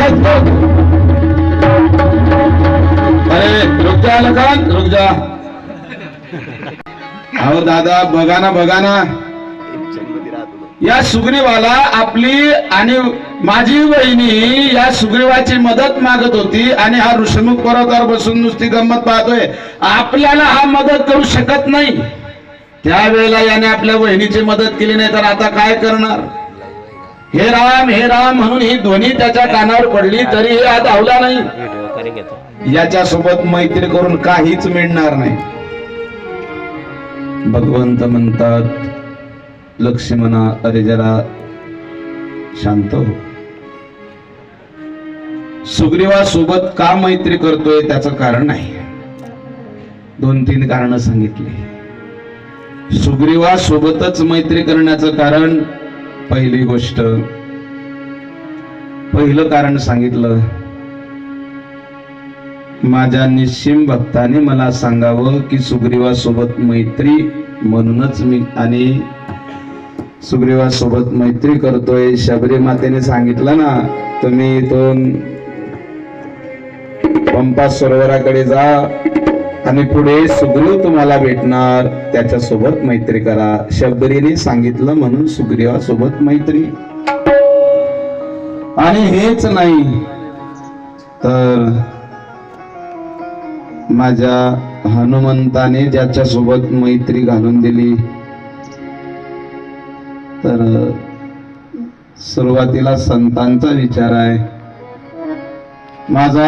शकतो. अरे रुक जा लखन, रुक जा. अहो दादा बघा ना या सुग्रीवाला आपली आणि माझी वहिनी या सुग्रीवाची मदत मागत होती आणि हा ऋषमुख पर्वतावर बसून नुसती गंमत पाहतोय. आपल्याला हा मदत करू शकत नाही. त्यावेळेला याने आपल्या वहिनीची मदत केली नाही तर आता काय करणार. हे राम म्हणून ही ध्वनी त्याच्या कानावर पडली तरी हा धावला नाही. याच्या सोबत मैत्री करून काहीच मिळणार नाही. भगवंत म्हणतात लक्ष्मणा अरे जरा शांत हो. सुग्रीवा सोबत का मैत्री करतोय त्याचं कारण आहे. 2-3 कारण सांगितले. सुग्रीवा सोबतच मैत्री करण्याचं कारण पहिली गोष्ट पहिलं कारण सांगितलं. माझ्या निश्चिम भक्ताने मला सांगावं की सुग्रीवा सोबत मैत्री म्हणूनच मी आणि सुग्रीवा सोबत मैत्री करतोय. शबरी मातेने सांगितलं ना तुम्ही इथून पंपा सरोवराकडे जा आणि पुढे सुग्रीव तुम्हाला भेटणार त्याच्या सोबत मैत्री करा. शबरीने सांगितलं म्हणून सुग्रीवा सोबत मैत्री. आणि हेच नाही तर माझ्या हनुमंताने ज्याच्या सोबत मैत्री घालून दिली तर सुरुवातीला संतांचा विचार आहे. माझा